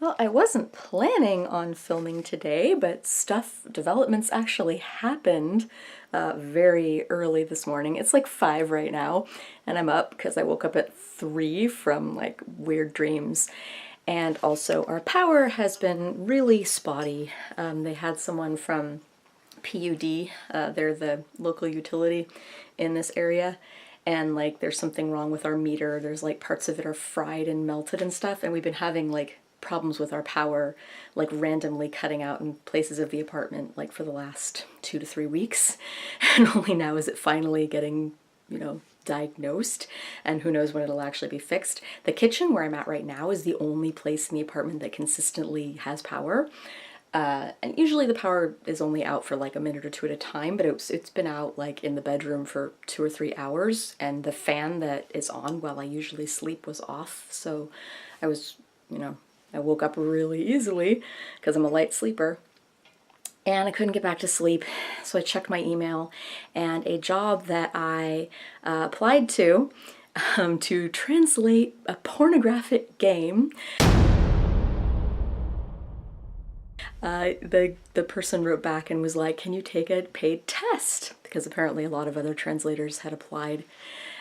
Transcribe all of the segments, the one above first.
Well, I wasn't planning on filming today, but developments actually happened very early this morning. It's like 5 right now, and I'm up because I woke up at 3 from like weird dreams. And also our power has been really spotty. They had someone from PUD, they're the local utility in this area, and like there's something wrong with our meter. There's like parts of it are fried and melted and stuff, and we've been having like problems with our power, like randomly cutting out in places of the apartment like for the last 2 to 3 weeks. And only now is it finally getting, you know, diagnosed, and who knows when it'll actually be fixed. The kitchen where I'm at right now is the only place in the apartment that consistently has power. And usually the power is only out for like a minute or two at a time, but it's been out like in the bedroom for 2 or 3 hours, and the fan that is on while I usually sleep was off. So I was, you know, I woke up really easily because I'm a light sleeper, and I couldn't get back to sleep. So I checked my email, and a job that I applied to translate a pornographic game. The person wrote back and was like, can you take a paid test? Because apparently a lot of other translators had applied.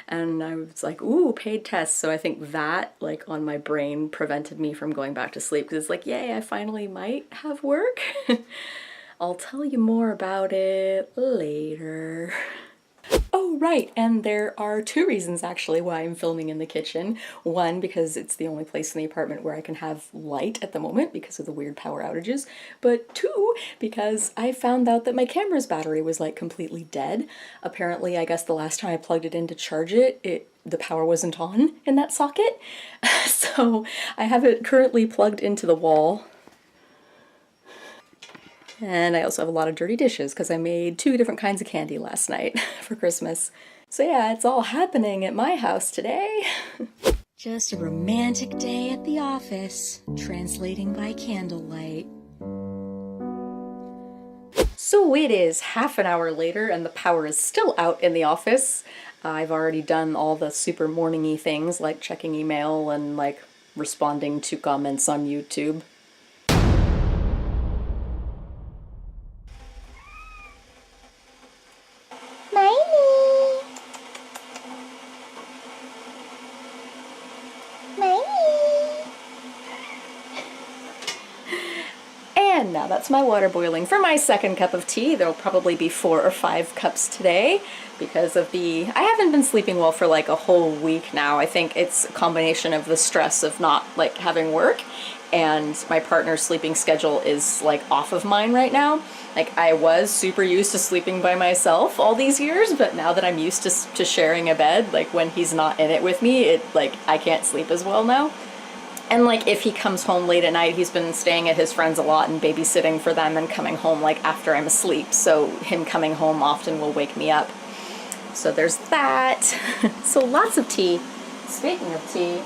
And I was like, ooh, paid test. So I think that, like, on my brain prevented me from going back to sleep, because it's like, yay, I finally might have work. I'll tell you more about it later. Oh, right, and there are 2 reasons actually why I'm filming in the kitchen. One, because it's the only place in the apartment where I can have light at the moment because of the weird power outages, but 2, because I found out that my camera's battery was like completely dead. Apparently, I guess the last time I plugged it in to charge it, the power wasn't on in that socket. So I have it currently plugged into the wall. And I also have a lot of dirty dishes because I made 2 different kinds of candy last night for Christmas. So yeah, it's all happening at my house today. Just a romantic day at the office, translating by candlelight. So it is half an hour later and the power is still out in the office. I've already done all the super morning-y things like checking email and like responding to comments on YouTube. And now that's my water boiling for my second cup of tea. There'll probably be 4 or 5 cups today because of I haven't been sleeping well for like a whole week now. I think it's a combination of the stress of not like having work, and my partner's sleeping schedule is like off of mine right now. Like, I was super used to sleeping by myself all these years, but now that I'm used to sharing a bed, like when he's not in it with me, I can't sleep as well now. And like if he comes home late at night, he's been staying at his friends a lot and babysitting for them and coming home like after I'm asleep. So him coming home often will wake me up. So there's that. So lots of tea. Speaking of tea,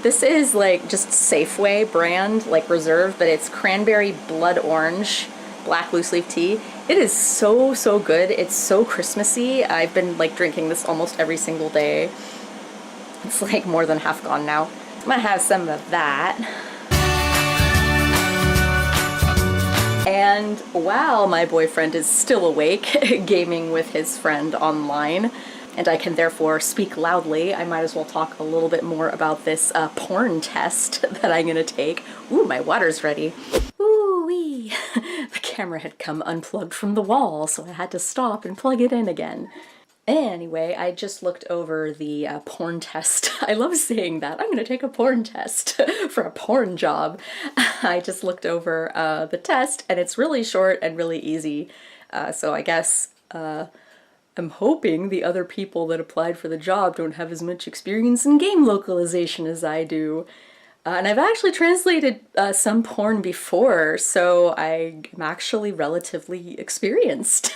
this is like just Safeway brand, like Reserve, but it's cranberry blood orange black loose leaf tea. It is so, so good. It's so Christmassy. I've been like drinking this almost every single day. It's like more than half gone now. I'm gonna have some of that. And while my boyfriend is still awake, gaming with his friend online, and I can therefore speak loudly, I might as well talk a little bit more about this porn test that I'm gonna take. Ooh, my water's ready. Ooh-wee. The camera had come unplugged from the wall, so I had to stop and plug it in again. Anyway, I just looked over the porn test. I love saying that. I'm gonna take a porn test for a porn job. I just looked over the test, and it's really short and really easy. So I guess I'm hoping the other people that applied for the job don't have as much experience in game localization as I do. And I've actually translated some porn before, so I'm actually relatively experienced.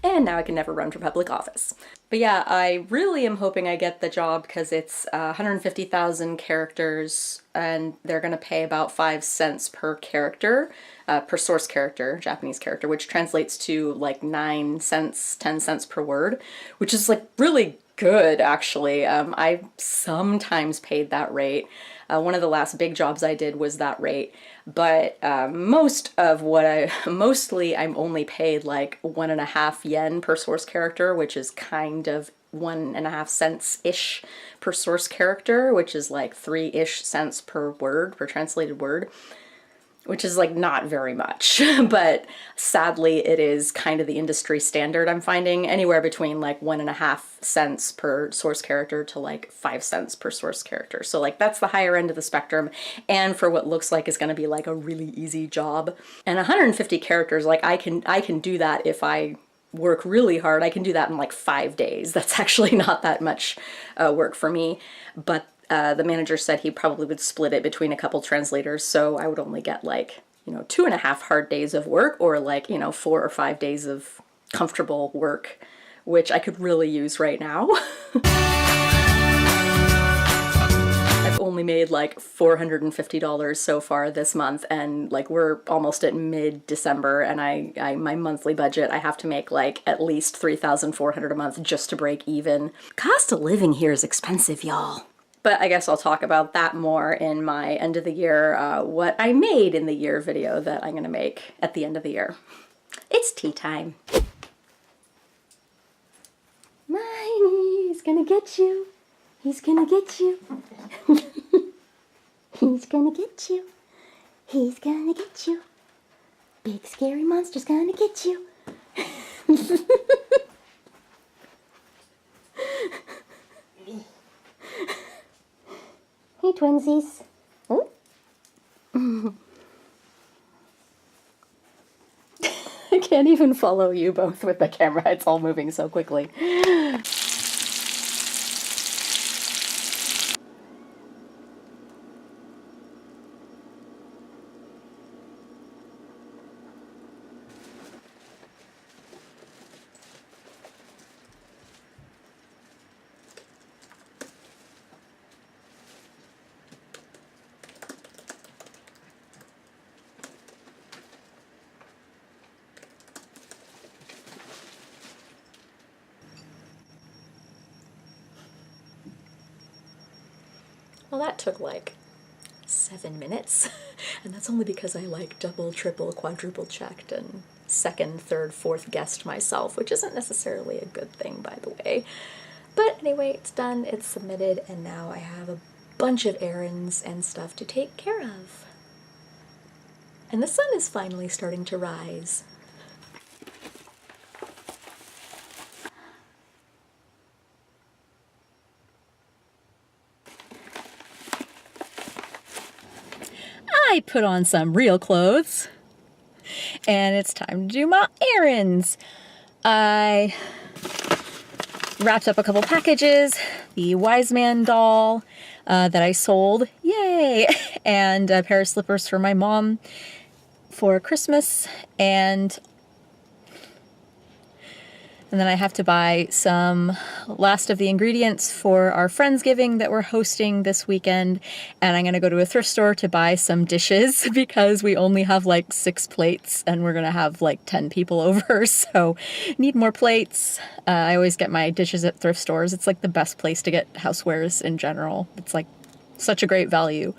and now I can never run for public office. But yeah, I really am hoping I get the job because it's 150,000 characters and they're gonna pay about 5 cents per character, per source character, Japanese character, which translates to like 9 cents, 10 cents per word, which is like really good actually. I sometimes paid that rate. One of the last big jobs I did was that rate, but mostly I'm only paid like 1.5 yen per source character, which is kind of 1.5 cents-ish per source character, which is like 3-ish cents per word, per translated word, which is like not very much, but sadly it is kind of the industry standard. I'm finding anywhere between like 1.5 cents per source character to like 5 cents per source character. So like that's the higher end of the spectrum, and for what looks like is going to be like a really easy job. And 150 characters, like I can do that if I work really hard. I can do that in like 5 days. That's actually not that much work for me, but the manager said he probably would split it between a couple translators, so I would only get like, 2.5 hard days of work, or like, 4 or 5 days of comfortable work, which I could really use right now. I've only made like $450 so far this month, and like we're almost at mid-December, and my monthly budget, I have to make like at least $3,400 a month just to break even. Cost of living here is expensive, y'all. But I guess I'll talk about that more in my end of the year, what I made in the year video that I'm gonna make at the end of the year. It's tea time. He's gonna get you. He's gonna get you. He's gonna get you. He's gonna get you. Big scary monster's gonna get you. Hey, twinsies. Oh. I can't even follow you both with the camera. It's all moving so quickly. Well, that took like 7 minutes, and that's only because I like double, triple, quadruple checked and second, third, fourth guessed myself, which isn't necessarily a good thing, by the way. But anyway, it's done, it's submitted, and now I have a bunch of errands and stuff to take care of. And the sun is finally starting to rise. I put on some real clothes, and it's time to do my errands. I wrapped up a couple packages, the Wise Man doll that I sold, yay, and a pair of slippers for my mom for Christmas, and then I have to buy some last of the ingredients for our Friendsgiving that we're hosting this weekend. And I'm gonna go to a thrift store to buy some dishes because we only have like 6 plates and we're gonna have like 10 people over. So need more plates. I always get my dishes at thrift stores. It's like the best place to get housewares in general. It's like such a great value.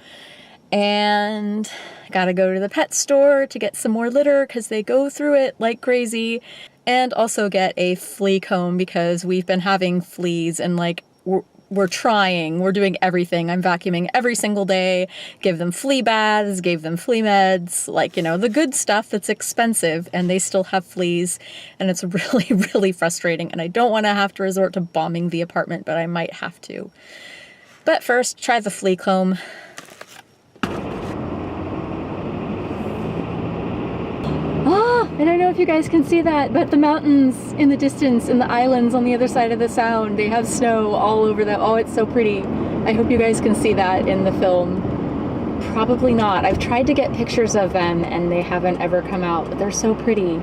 And gotta go to the pet store to get some more litter because they go through it like crazy. And also get a flea comb because we've been having fleas, and like we're trying, we're doing everything. I'm vacuuming every single day, give them flea baths, gave them flea meds, like, the good stuff that's expensive, and they still have fleas, and it's really, really frustrating. And I don't want to have to resort to bombing the apartment, but I might have to. But first, try the flea comb. I don't know if you guys can see that, but the mountains in the distance and the islands on the other side of the sound, they have snow all over them. Oh, it's so pretty. I hope you guys can see that in the film. Probably not. I've tried to get pictures of them and they haven't ever come out, but they're so pretty.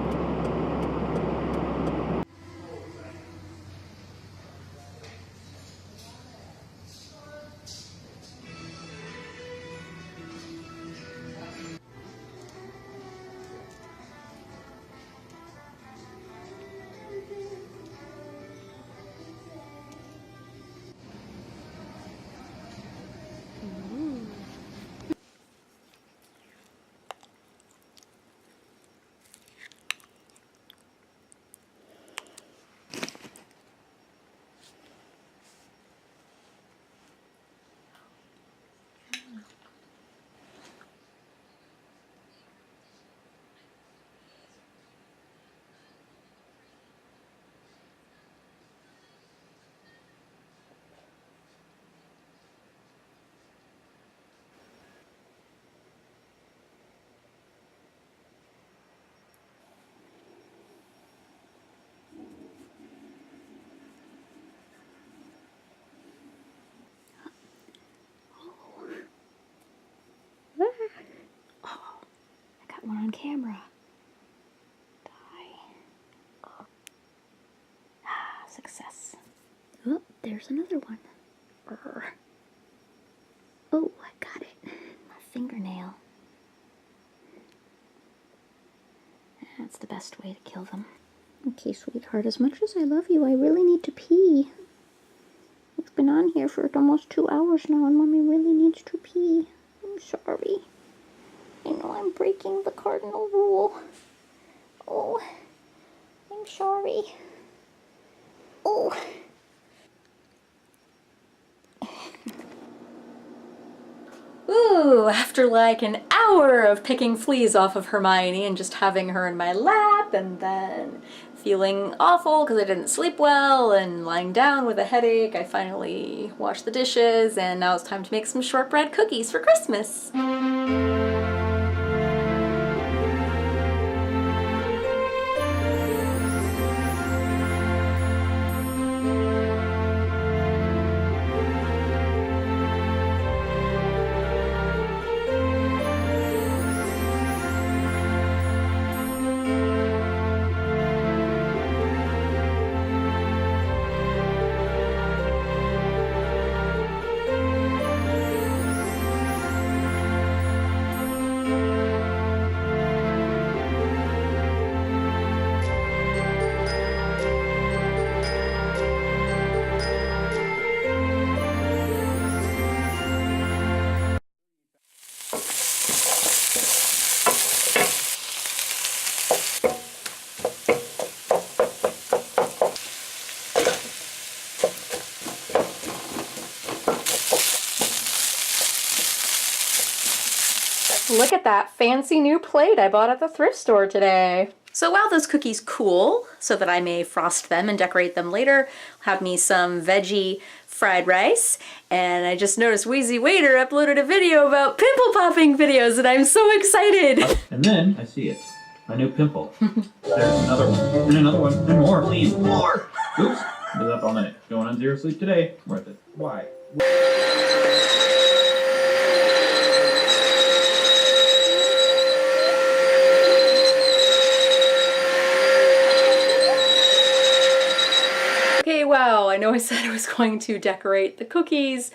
that one on camera. Success. Oh, there's another one. Oh, I got it. My fingernail. That's the best way to kill them. Okay, sweetheart, as much as I love you, I really need to pee. It's been on here for almost 2 hours now, and Mommy really needs to pee. I'm sorry. I know I'm breaking the cardinal rule. Oh, I'm sorry. Oh. Ooh, after like an hour of picking fleas off of Hermione and just having her in my lap and then feeling awful because I didn't sleep well and lying down with a headache, I finally washed the dishes and now it's time to make some shortbread cookies for Christmas. Look at that fancy new plate I bought at the thrift store today. So while those cookies cool, so that I may frost them and decorate them later, I'll have me some veggie fried rice. And I just noticed Wheezy Waiter uploaded a video about pimple popping videos and I'm so excited. And then I see it. My new pimple. There's another one. And another one. And more, please. More! Oops. Been up all night. Going on 0 sleep today. Worth it. Why? Okay, wow, I know I said I was going to decorate the cookies,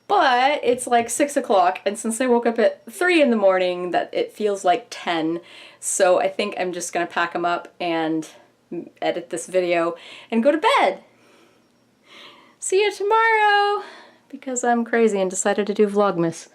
but it's like 6 o'clock, and since I woke up at 3 in the morning, that it feels like 10, so I think I'm just gonna pack them up and edit this video and go to bed. See you tomorrow, because I'm crazy and decided to do Vlogmas.